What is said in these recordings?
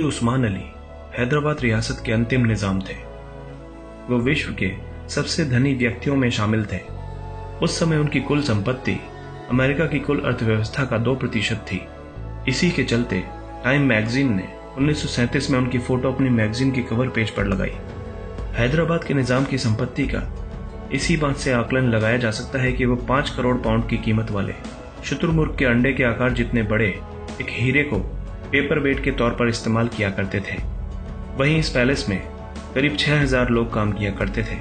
उस्मान अली हैदराबाद रियासत के अंतिम निजाम थे। वो विश्व के सबसे धनी व्यक्तियों में शामिल थे। उस समय उनकी कुल संपत्ति अमेरिका की कुल अर्थव्यवस्था का 2% थी। इसी के चलते टाइम मैगजीन ने 1937 में उनकी फोटो अपनी मैगजीन की कवर पेज पर लगाई। हैदराबाद के निजाम की संपत्ति का इसी बात से आकलन लगाया जा सकता है कि वो 5 करोड़ पाउंड की कीमत वाले शुतुरमुर्ग के अंडे के आकार जितने बड़े एक हीरे को पेपर वेट के तौर पर इस्तेमाल किया करते थे। वहीं इस पैलेस में करीब 6000 लोग काम किया करते थे,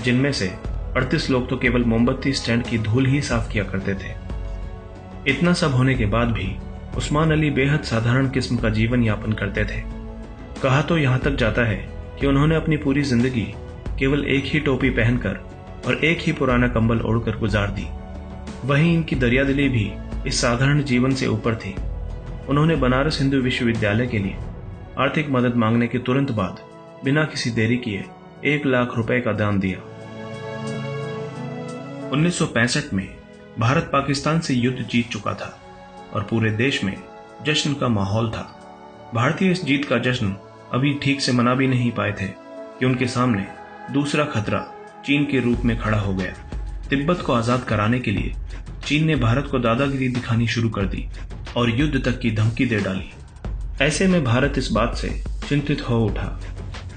जिनमें से 38 लोग तो केवल मोमबत्ती स्टैंड की धूल ही साफ किया करते थे। इतना सब होने के बाद भी उस्मान अली बेहद साधारण किस्म का जीवन यापन करते थे। कहा तो यहां तक जाता है कि उन्होंने अपनी पूरी जिंदगी केवल एक ही टोपी पहनकर और एक ही पुराना कंबल ओढ़कर गुजार दी। वहीं इनकी दरियादिली भी इस साधारण जीवन से ऊपर थी। उन्होंने बनारस हिंदू विश्वविद्यालय के लिए आर्थिक मदद मांगने के तुरंत बाद बिना किसी देरी किए 1 लाख रुपए का दान दिया। 1965 में भारत पाकिस्तान से युद्ध जीत चुका था और पूरे देश में जश्न का माहौल था। भारतीय इस जीत का जश्न अभी ठीक से मना भी नहीं पाए थे कि उनके सामने दूसरा खतरा चीन के रूप में खड़ा हो गया। तिब्बत को आजाद कराने के लिए चीन ने भारत को दादागिरी दिखानी शुरू कर दी और युद्ध तक की धमकी दे डाली। ऐसे में भारत इस बात से चिंतित हो उठा।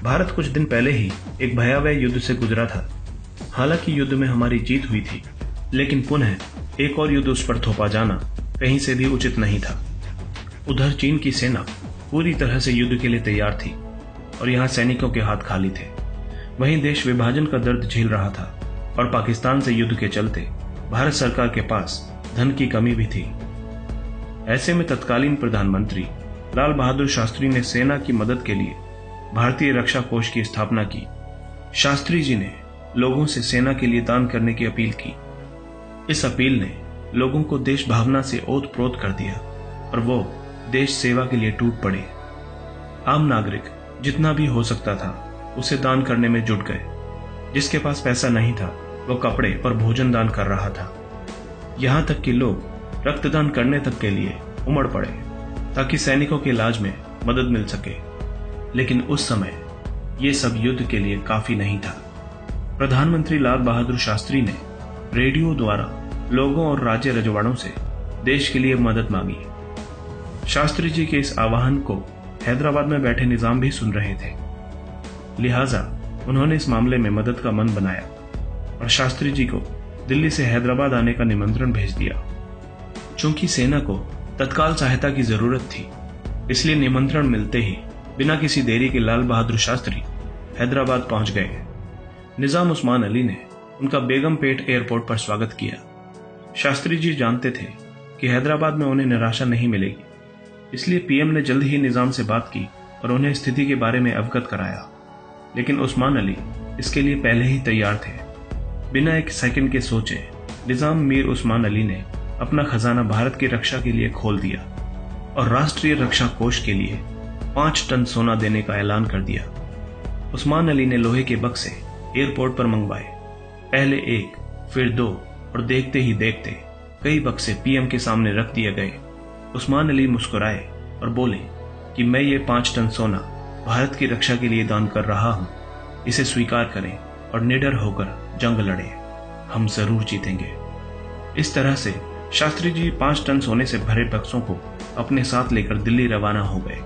भारत कुछ दिन पहले ही एक भयावह युद्ध से गुजरा था। हालांकि युद्ध में हमारी जीत हुई थी, लेकिन पुनः एक और युद्ध उस पर थोपा जाना कहीं से भी उचित नहीं था। उधर चीन की सेना पूरी तरह से युद्ध के लिए तैयार थी और यहाँ सैनिकों के हाथ खाली थे। वहीं देश विभाजन का दर्द झेल रहा था और पाकिस्तान से युद्ध के चलते भारत सरकार के पास धन की कमी भी थी। ऐसे में तत्कालीन प्रधानमंत्री लाल बहादुर शास्त्री ने सेना की मदद के लिए भारतीय रक्षा कोष की स्थापना की। शास्त्री जी ने लोगों से सेना के लिए दान करने की अपील की। इस अपील ने लोगों को देश भावना से ओत-प्रोत कर दिया और वो देश सेवा के लिए टूट पड़े। आम नागरिक जितना भी हो सकता था उसे दान करने में जुट गए। जिसके पास पैसा नहीं था वो कपड़े और भोजन दान कर रहा था। यहां तक कि लोग रक्तदान करने तक के लिए उमड़ पड़े ताकि सैनिकों के इलाज में मदद मिल सके। लेकिन उस समय ये सब युद्ध के लिए काफी नहीं था। प्रधानमंत्री लाल बहादुर शास्त्री ने रेडियो द्वारा लोगों और राज्य रजवाड़ों से देश के लिए मदद मांगी। शास्त्री जी के इस आह्वान को हैदराबाद में बैठे निजाम भी सुन रहे थे। लिहाजा उन्होंने इस मामले में मदद का मन बनाया और शास्त्री जी को दिल्ली से हैदराबाद आने का निमंत्रण भेज दिया। चूंकि सेना को तत्काल सहायता की जरूरत थी, इसलिए निमंत्रण मिलते ही बिना किसी देरी के लाल बहादुर शास्त्री हैदराबाद पहुंच गए। निजाम उस्मान अली ने उनका बेगमपेट एयरपोर्ट पर स्वागत किया। शास्त्री जी जानते थे कि हैदराबाद में उन्हें निराशा नहीं मिलेगी, इसलिए पीएम ने जल्द ही निजाम से बात की और उन्हें स्थिति के बारे में अवगत कराया। लेकिन उस्मान अली इसके लिए पहले ही तैयार थे। बिना एक सेकंड के सोचे निजाम मीर उस्मान अली ने अपना खजाना भारत की रक्षा के लिए खोल दिया और राष्ट्रीय रक्षा कोष के लिए 5 टन सोना देने का ऐलान कर दिया। उस्मान अली ने लोहे के बक्से एयरपोर्ट पर मंगवाए। पहले 1, फिर 2 और देखते ही देखते कई बक्से पीएम के सामने रख दिए गए। उस्मान अली मुस्कुराए और बोले कि मैं ये 5 टन सोना भारत की रक्षा के लिए दान कर रहा हूं। इसे स्वीकार करें और निडर होकर जंग लड़ें। हम जरूर जीतेंगे। इस तरह से शास्त्री जी 5 टन सोने से भरे बक्सों को अपने साथ लेकर दिल्ली रवाना हो गए।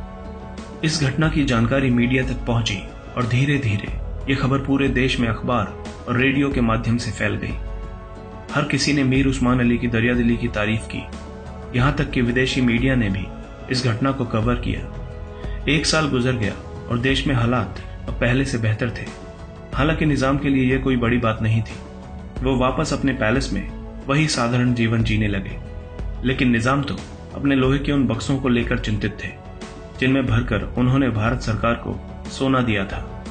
इस घटना की जानकारी मीडिया तक पहुंची और धीरे धीरे ये खबर पूरे देश में अखबार और रेडियो के माध्यम से फैल गई। हर किसी ने मीर उस्मान अली की दरियादिली की तारीफ की। यहां तक कि विदेशी मीडिया ने भी इस घटना को कवर किया। 1 साल गुजर गया और देश में हालात अब पहले से बेहतर थे। हालांकि निजाम के लिए यह कोई बड़ी बात नहीं थी। वो वापस अपने पैलेस में वही साधारण जीवन जीने लगे। लेकिन निजाम तो अपने लोहे के उन बक्सों को लेकर चिंतित थे जिनमें भरकर उन्होंने भारत सरकार को सोना दिया था।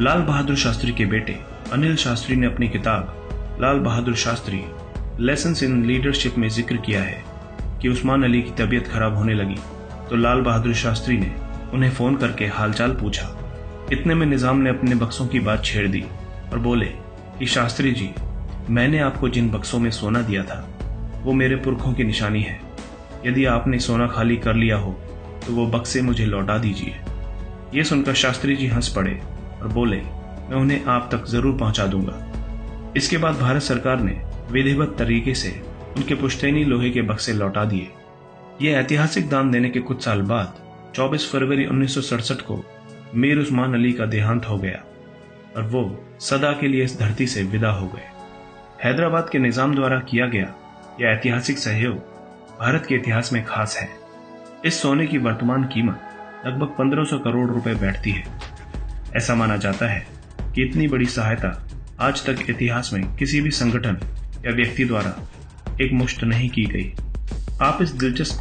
लाल बहादुर शास्त्री के बेटे अनिल शास्त्री ने अपनी किताब Lal Bahadur Shastri lessons in leadership में जिक्र किया है कि उस्मान अली की तबीयत खराब होने लगी तो लाल बहादुर शास्त्री ने उन्हें फोन करके हालचाल पूछा। इतने में निजाम ने अपने बक्सों की बात छेड़ दी और बोले कि शास्त्री जी, मैंने आपको जिन बक्सों में सोना दिया था वो मेरे पुरखों की निशानी है। यदि आपने सोना खाली कर लिया हो तो वो बक्से मुझे लौटा दीजिए। ये सुनकर शास्त्री जी हंस पड़े और बोले, मैं उन्हें आप तक जरूर पहुंचा दूंगा। इसके बाद भारत सरकार ने विधिवत तरीके से उनके पुश्तैनी लोहे के बक्से लौटा दिए। ये ऐतिहासिक दान देने के कुछ साल बाद 24 फरवरी 1967 को मीर उस्मान अली का देहांत हो गया और वो सदा के लिए इस धरती से विदा हो गए। हैदराबाद के निजाम द्वारा किया गया यह ऐतिहासिक सहयोग भारत के इतिहास में खास है। इस सोने की वर्तमान कीमत लगभग 1500 करोड़ रुपए बैठती है। ऐसा माना जाता है कि इतनी बड़ी सहायता आज तक इतिहास में किसी भी संगठन या व्यक्ति द्वारा एक मुश्त नहीं की गई। आप इस दिलचस्प